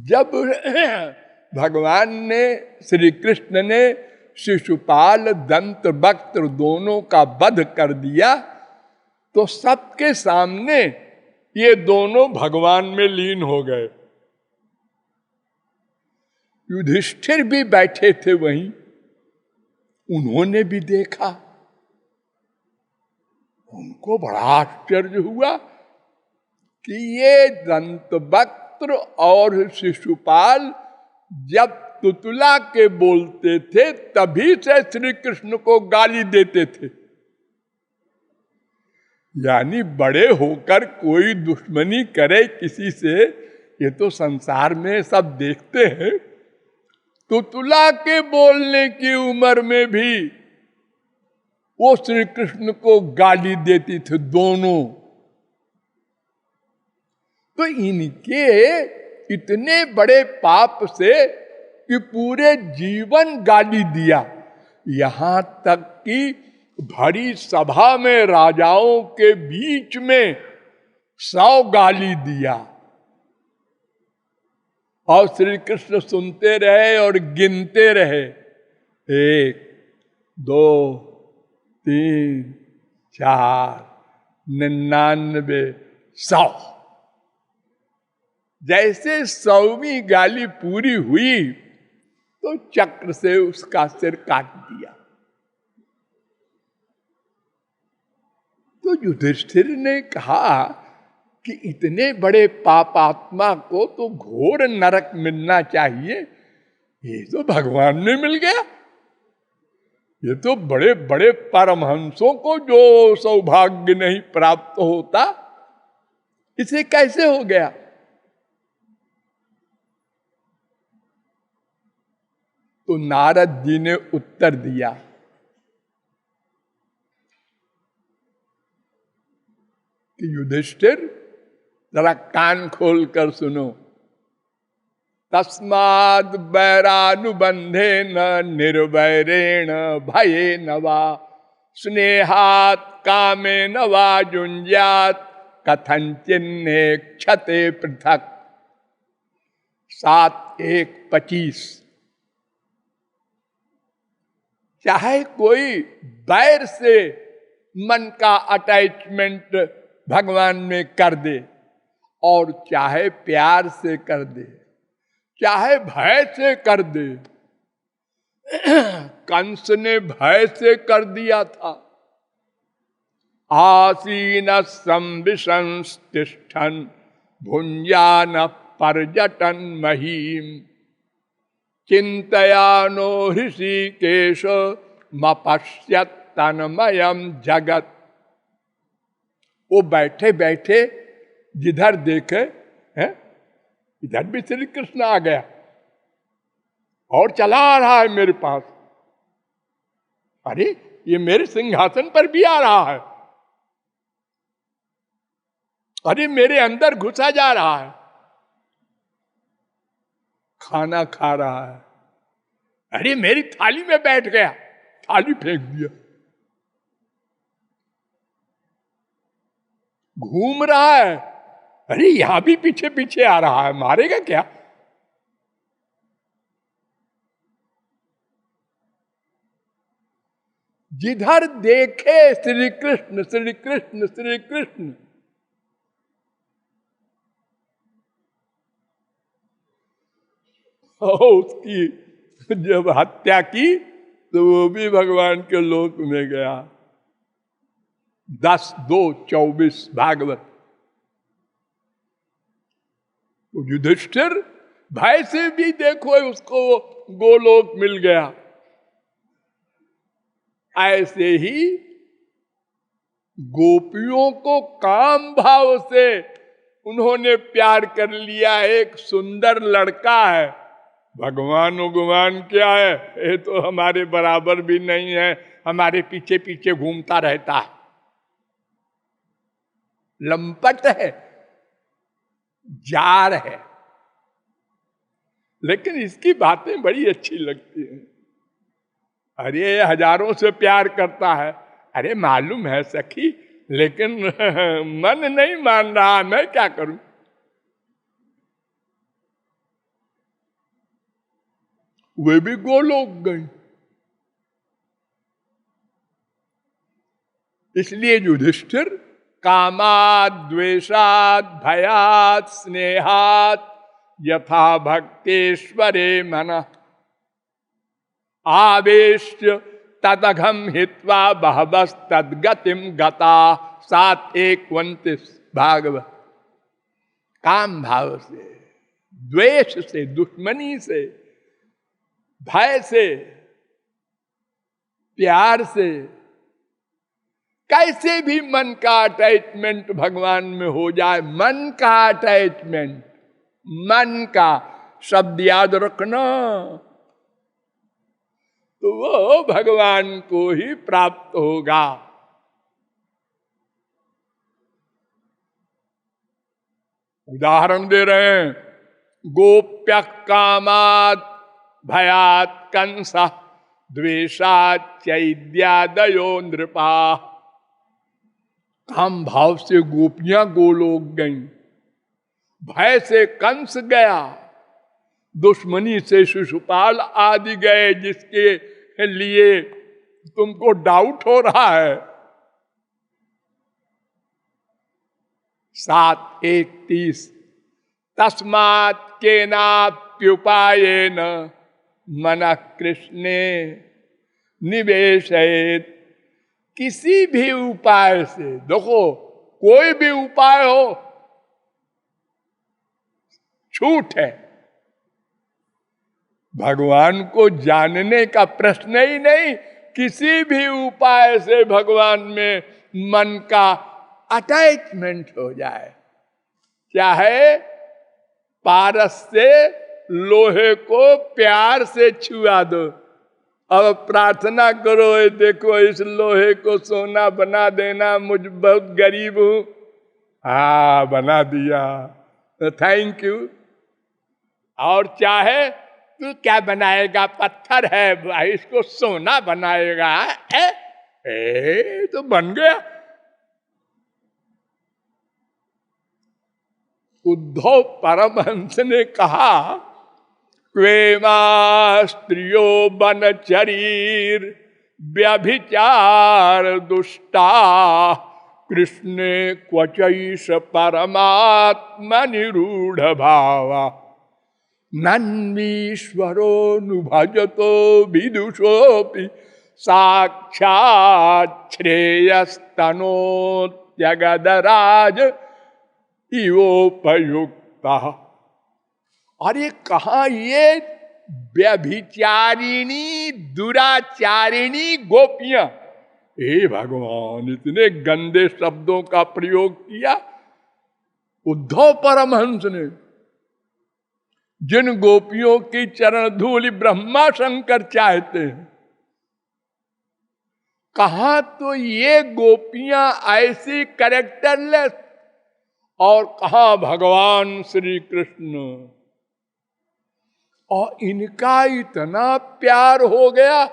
जब भगवान ने, श्री कृष्ण ने शिशुपाल दंत वक्त्र दोनों का वध कर दिया, तो सबके सामने ये दोनों भगवान में लीन हो गए। युधिष्ठिर भी बैठे थे वहीं, उन्होंने भी देखा। उनको बड़ा आश्चर्य हुआ कि ये दंतवक्त्र और शिशुपाल जब तुतला के बोलते थे तभी से श्री कृष्ण को गाली देते थे। यानी बड़े होकर कोई दुश्मनी करे किसी से, ये तो संसार में सब देखते हैं। तुतला के बोलने की उम्र में भी वो श्री कृष्ण को गाली देती थी दोनों। तो इनके इतने बड़े पाप से कि पूरे जीवन गाली दिया, यहां तक कि भरी सभा में राजाओं के बीच में 100 गाली दिया। और श्री कृष्ण सुनते रहे और गिनते रहे, 1 2 3 4 99 100। जैसे 100वीं गाली पूरी हुई तो चक्र से उसका सिर काट दिया। तो युधिष्ठिर ने कहा कि इतने बड़े पापात्मा को तो घोर नरक मिलना चाहिए, ये तो भगवान ने मिल गया। ये तो बड़े बड़े परमहंसों को जो सौभाग्य नहीं प्राप्त होता, इसे कैसे हो गया? तो नारद जी ने उत्तर दिया कि युधिष्ठिर जरा कान खोल कर सुनो। तस्माद् वैरानुबंधे न निर्वैरेण भये न वा स्नेहात् कामे न वा युञ्ज्यात् कथंचिन्ने क्षते पृथक। 7:1-25। चाहे कोई बैर से मन का अटैचमेंट भगवान में कर दे और चाहे प्यार से कर दे, चाहे भय से कर दे। कंस ने भय से कर दिया था। आसीन संविशंस्तिष्ठन् भुञ्जान पर्यटन महीम चिंतयानो ऋषिकेश मपश्यत् तन्मयम् जगत। वो बैठे बैठे जिधर देखे हैं, इधर भी श्री कृष्ण आ गया और चला आ रहा है मेरे पास। अरे ये मेरे सिंहासन पर भी आ रहा है, अरे मेरे अंदर घुसा जा रहा है, खाना खा रहा है, अरे मेरी थाली में बैठ गया, थाली फेंक दिया, घूम रहा है, अरे यहां भी पीछे पीछे आ रहा है, मारेगा क्या? जिधर देखे श्री कृष्ण श्री कृष्ण श्री कृष्ण। उसकी जब हत्या की तो वो भी भगवान के लोक में गया। 10:2-24 भागवत। तो युधिष्ठिर भय से भी देखो उसको गोलोक मिल गया। ऐसे ही गोपियों को काम भाव से उन्होंने प्यार कर लिया। एक सुंदर लड़का है, भगवान उगवान क्या है, ये तो हमारे बराबर भी नहीं है, हमारे पीछे पीछे घूमता रहता है, लंपट है, जार है, लेकिन इसकी बातें बड़ी अच्छी लगती हैं। अरे हजारों से प्यार करता है, अरे मालूम है सखी, लेकिन मन नहीं मान रहा, मैं क्या करूं? वे भी गोलोक गई। इसलिए युधिष्ठिर कामाद द्वेषाद भयात स्नेहात यथा भक्तेश्वरे मन आवेश्य तदघम हित्वा बहवस तद्गतिम गता। 7:1-29 भागवत। काम भाव से, द्वेष से, दुश्मनी से, भय से, प्यार से, कैसे भी मन का अटैचमेंट भगवान में हो जाए, मन का अटैचमेंट, मन का शब्द याद रखना, तो वो भगवान को ही प्राप्त होगा। उदाहरण दे रहे हैं, गोप्य कामात भयात कंस द्वेषात चैद्यादयो नृपा। काम भाव से गोपियां गोलोक गईं, भय से कंस गया, दुश्मनी से शिशुपाल आदि गए, जिसके लिए तुमको डाउट हो रहा है। 7:1-30 तस्मात् केनाप्युपायेन मनः कृष्णे निवेशयेत्। किसी भी उपाय से, देखो कोई भी उपाय हो छूट है, भगवान को जानने का प्रश्न ही नहीं। किसी भी उपाय से भगवान में मन का अटैचमेंट हो जाए, चाहे पारस से लोहे को प्यार से छुआ दो, अब प्रार्थना करो, देखो इस लोहे को सोना बना देना, मुझ बहुत गरीब हूं, हाँ बना दिया, थैंक यू। और चाहे तू क्या बनाएगा, पत्थर है भाई, इसको सोना बनाएगा, तो बन गया। उद्धव परमहंस ने कहा, क्वेमा स्त्रियो बनचरीर व्यभिचार दुष्टा कृष्णे क्वचैष परमात्मा निरूढ़ भावा नन्वीश्वरो नुभजतो विदुषोपि साक्षात् श्रेयस्तनोत्यगदराज इवोपयुक्ता। अरे कहा ये व्यभिचारिणी दुराचारिणी गोपियां, हे भगवान इतने गंदे शब्दों का प्रयोग किया उद्धव परमहंस ने। जिन गोपियों की चरण धूलि ब्रह्मा शंकर चाहते हैं, कहा तो ये गोपियां ऐसी कैरेक्टरलेस, और कहा भगवान श्री कृष्ण, और इनका इतना प्यार हो गया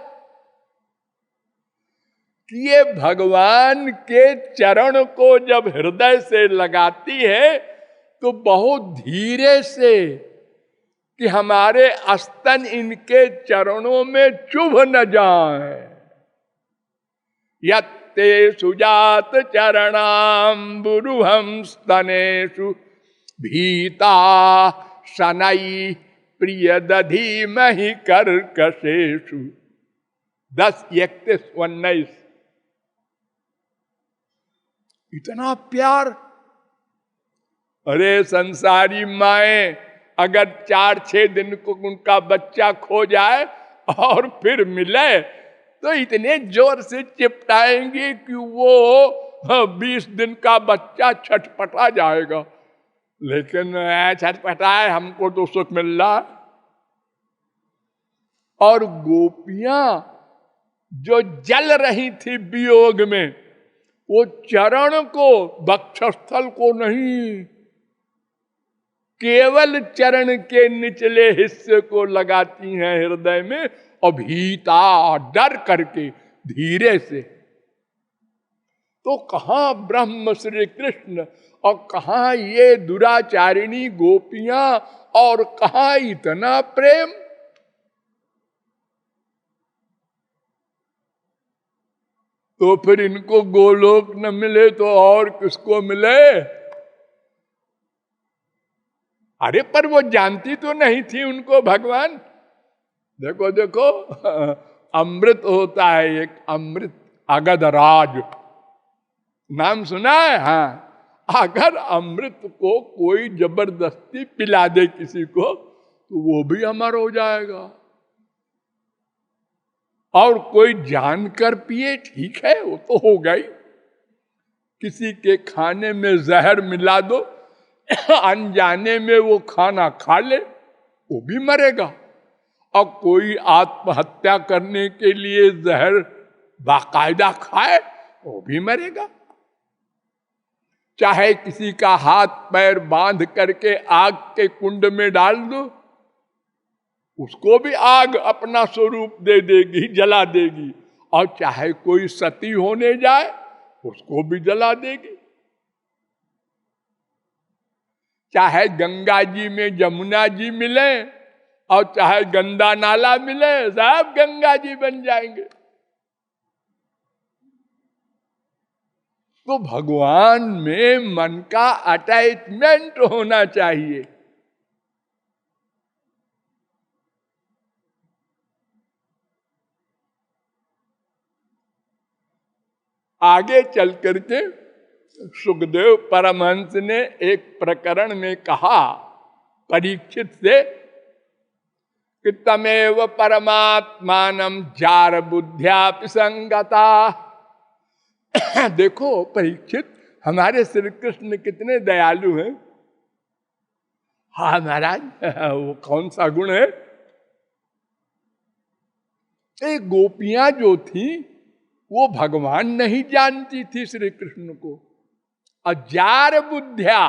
कि ये भगवान के चरण को जब हृदय से लगाती है तो बहुत धीरे से, कि हमारे स्तन इनके चरणों में चुभ न जाए। यत्ते सुजात चरणाम्बुरुहं स्तनेषु भीता शनै प्रिय दधी मही कर्कशेषु। 10:31-19। इतना प्यार। अरे संसारी माएं अगर 4-6 दिन को उनका बच्चा खो जाए और फिर मिले तो इतने जोर से चिपटाएंगे कि वो 20 दिन का बच्चा छटपटा जाएगा। लेकिन छटपटाए, हमको तो सुख मिल रहा। और गोपियां जो जल रही थी वियोग में, वो चरण को, वक्षस्थल को नहीं, केवल चरण के निचले हिस्से को लगाती हैं हृदय में, अभीता डर करके धीरे से। तो कहां ब्रह्म श्री कृष्ण और कहां ये दुराचारिणी गोपियां और कहां इतना प्रेम। तो फिर इनको गोलोक न मिले तो और किसको मिले? अरे पर वो जानती तो नहीं थी उनको भगवान। देखो देखो अमृत होता है एक, अमृत अगधराज नाम सुना है? हाँ, अगर अमृत को कोई जबरदस्ती पिला दे किसी को तो वो भी अमर हो जाएगा, और कोई जानकर पिए ठीक है, वो तो हो गई। किसी के खाने में जहर मिला दो, अनजाने में वो खाना खा ले, वो भी मरेगा। और कोई आत्महत्या करने के लिए जहर बाकायदा खाए, वो भी मरेगा। चाहे किसी का हाथ पैर बांध करके आग के कुंड में डाल दो, उसको भी आग अपना स्वरूप दे देगी, जला देगी। और चाहे कोई सती होने जाए, उसको भी जला देगी। चाहे गंगा जी में जमुना जी मिले और चाहे गंदा नाला मिले, सब गंगा जी बन जाएंगे। तो भगवान में मन का अटैचमेंट होना चाहिए। आगे चल करके सुखदेव परमहंस ने एक प्रकरण में कहा परीक्षित से कि तमेव परमात्मानं जार बुद्ध्या संगता। देखो परीक्षित, हमारे श्री कृष्ण कितने दयालु हैं। हाँ महाराज, वो कौन सा गुण है? एक गोपियां जो थी वो भगवान नहीं जानती थी श्री कृष्ण को। अजार बुद्धिया,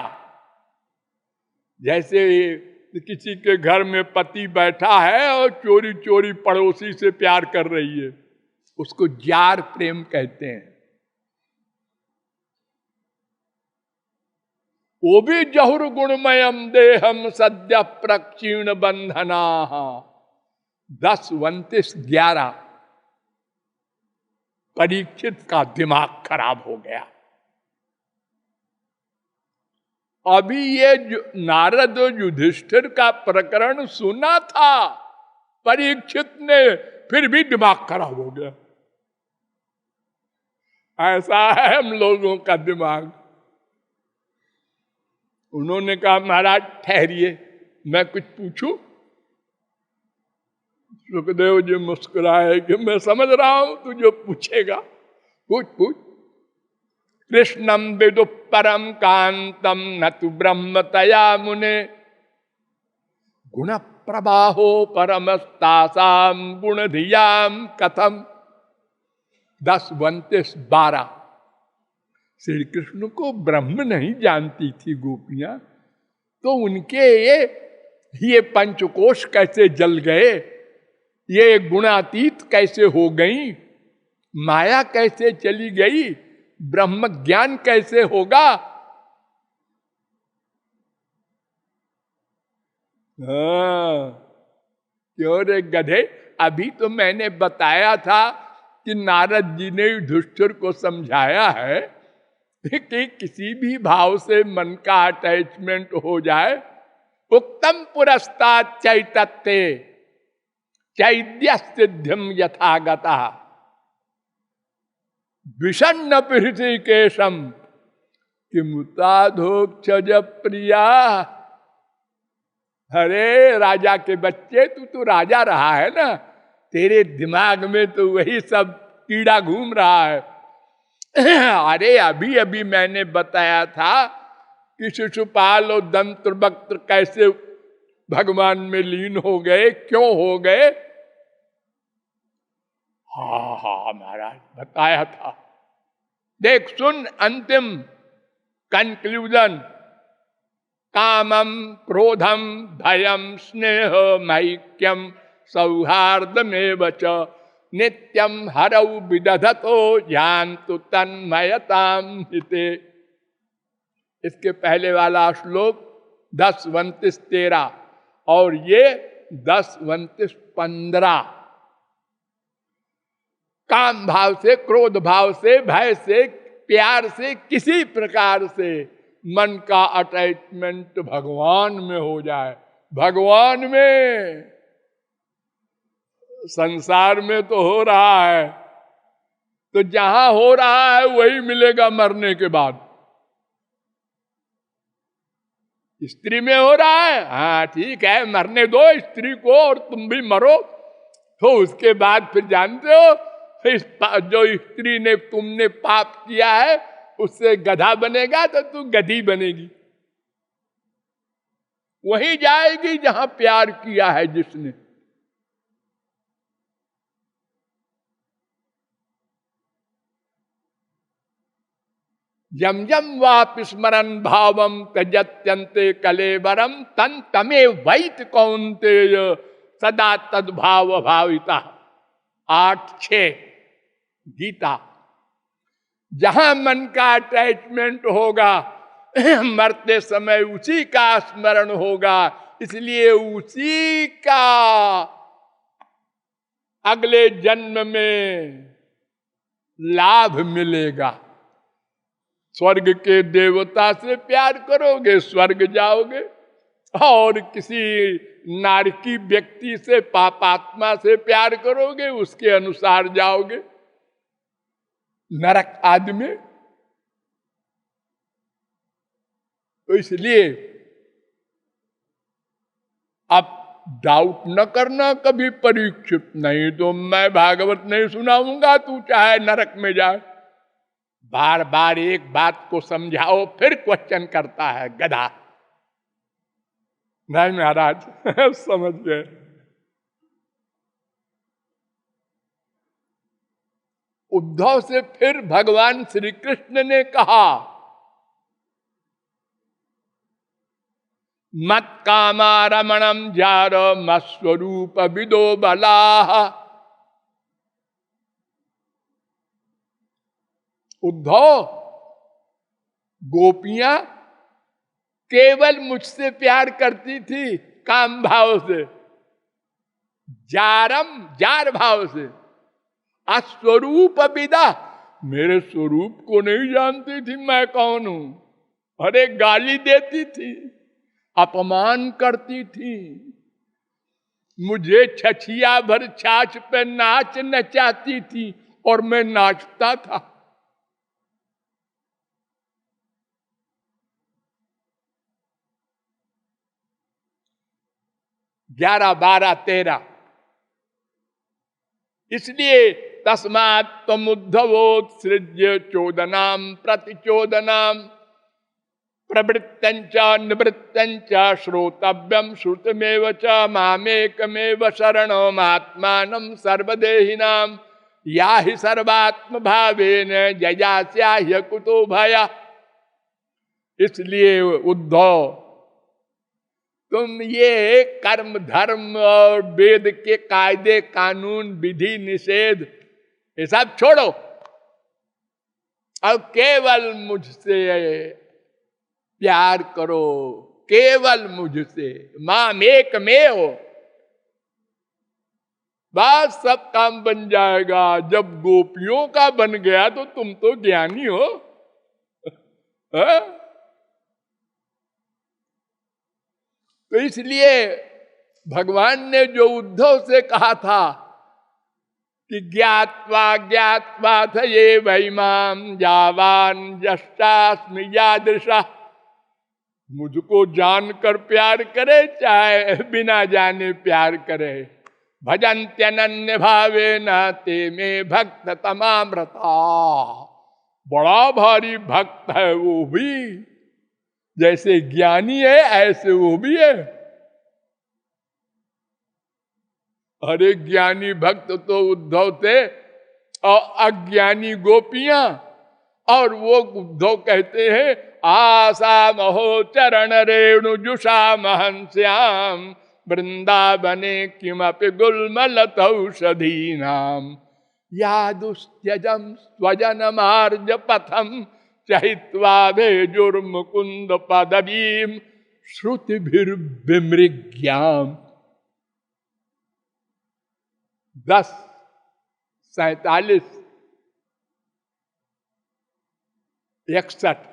जैसे किसी के घर में पति बैठा है और चोरी चोरी पड़ोसी से प्यार कर रही है, उसको जार प्रेम कहते हैं। वो भी जहुर गुणमयम देहम सद्य प्रक्षीण बंधना। 10, 29, 11 परीक्षित का दिमाग खराब हो गया। अभी ये नारद युधिष्ठिर का प्रकरण सुना था, परीक्षित ने फिर भी दिमाग खराब हो गया। ऐसा है हम लोगों का दिमाग। उन्होंने कहा महाराज ठहरिए, मैं कुछ पूछूं? सुखदेव जी मुस्कुराए कि मैं समझ रहा हूं तू जो पूछेगा, पूछ पूछ। कृष्णम विदु परम कांतम न तु ब्रह्मतया मुने गुण प्रबाहो परमस्तासाम गुण धियाम कथम। 10, 29, 12 श्री कृष्ण को ब्रह्म नहीं जानती थी गोपियां, तो उनके ये पंचकोश कैसे जल गए, ये गुणातीत कैसे हो गई, माया कैसे चली गई, ब्रह्म ज्ञान कैसे होगा? क्यों रे गधे, अभी तो मैंने बताया था कि नारद जी ने युधिष्ठिर को समझाया है कि किसी भी भाव से मन का अटैचमेंट हो जाए, उक्तम पुरस्तात् चैतत्ते चैद्य सिद्धिम यथागता विषण्ण हृषिकेशम किमुताधोक्षज प्रिया। अरे राजा के बच्चे, तू राजा रहा है ना, तेरे दिमाग में तो वही सब कीड़ा घूम रहा है। अरे अभी अभी मैंने बताया था कि शिशुपाल और दंत्रवक्त्र कैसे भगवान में लीन हो गए, क्यों हो गए? हाँ महाराज बताया था। देख सुन, अंतिम कंक्लूजन। कामम क्रोधम भयम स्नेह मैक्यम सौहार्दमेव च नित्यम हरौ विदधतो यान्तु तन्मयताम हिते। इसके पहले वाला श्लोक 10, 29, 13 और ये 10, 29, 15। काम भाव से, क्रोध भाव से, भय से, प्यार से, किसी प्रकार से मन का अटैचमेंट भगवान में हो जाए। भगवान में, संसार में तो हो रहा है, तो जहां हो रहा है वही मिलेगा मरने के बाद। स्त्री में हो रहा है, हाँ ठीक है, मरने दो स्त्री को और तुम भी मरो। तो उसके बाद फिर जानते हो, जो स्त्री ने तुमने पाप किया है उससे गधा बनेगा तो तू गधी बनेगी। वही जाएगी जहां प्यार किया है जिसने। यम यम वापि स्मरन् भावम त्यजत्यन्ते कलेवरम तन तमे वैत कौन्तेय सदा तद्भाव भाविता। 8:6 गीता। जहां मन का अटैचमेंट होगा मरते समय उसी का स्मरण होगा, इसलिए उसी का अगले जन्म में लाभ मिलेगा। स्वर्ग के देवता से प्यार करोगे स्वर्ग जाओगे, और किसी नारकी व्यक्ति से, पापात्मा से प्यार करोगे उसके अनुसार जाओगे नरक आदि में। तो इसलिए आप डाउट न करना कभी परीक्षित, नहीं तो मैं भागवत नहीं सुनाऊंगा, तू चाहे नरक में जाए। बार बार एक बात को समझाओ फिर क्वेश्चन करता है गधा। नहीं महाराज समझ गए। उद्धव से फिर भगवान श्री कृष्ण ने कहा, मत कामा रमणम जार मस्वरूप विदो बलाह। उद्धव, गोपियां केवल मुझसे प्यार करती थी काम भाव से, जार भाव से। अस्वरूप विदा, मेरे स्वरूप को नहीं जानती थी मैं कौन हूं। अरे गाली देती थी, अपमान करती थी, मुझे छछिया भर छाछ पे नाच नचाती थी और मैं नाचता था। 11, 12, 13। इसलिए तस्मात् त्वमुद्धवोत्सृज्य चोदनाम प्रतिचोदनाम प्रवृत्तंच निवृत्तंच श्रोतव्यम श्रुतमेव च मामेकमेव शरणमात्मानं सर्वदेहिनां याहि सर्वात्म भावेन जयास्याह्य कुतो भया। इसलिए उद्धव, तुम ये कर्म धर्म और वेद के कायदे कानून विधि निषेध ये सब छोड़ो, अब केवल मुझसे प्यार करो, केवल मुझसे, माम एक में हो, बस सब काम बन जाएगा। जब गोपियों का बन गया तो तुम तो ज्ञानी हो। तो इसलिए भगवान ने जो उद्धव से कहा था कि ज्ञात्वा ज्ञात्वा थ ये वैमाम जावान जष्टास्मि यादृशा, मुझको जानकर प्यार करे चाहे बिना जाने प्यार करे, भजन्त्यनन्य भावे न ते में भक्त तमामृता। बड़ा भारी भक्त है वो भी, जैसे ज्ञानी है ऐसे वो भी है। अरे ज्ञानी भक्त तो उद्धव थे और अज्ञानी गोपियां, और वो उद्धव कहते हैं आशा महो चरण रेणु जुषा महंस्याम वृंदावने किमपि गुल्मलतौषधीनाम यादुस्त्यजम स्वजन मार्ज पथम चहित्वा भेजुर्मुकुंद पदवीम श्रुतिभिर्विमृग्याम। 10 47, 61,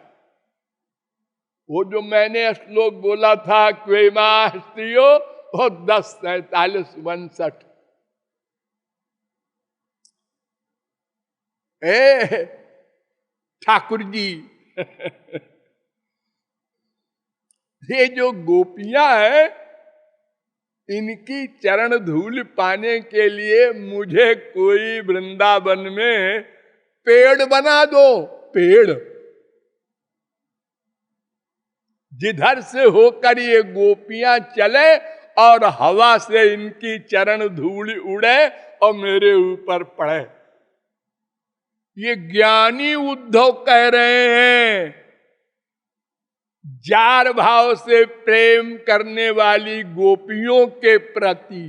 वो जो मैंने श्लोक बोला था क्वेमा स्त्रियो, और 10, 47, 62। ए ठाकुर जी ये जो गोपियां हैं, इनकी चरण धूल पाने के लिए मुझे कोई वृंदावन में पेड़ बना दो, पेड़। जिधर से होकर ये गोपियां चले और हवा से इनकी चरण धूल उड़े और मेरे ऊपर पड़े। ये ज्ञानी उद्धव कह रहे हैं, जार भाव से प्रेम करने वाली गोपियों के प्रति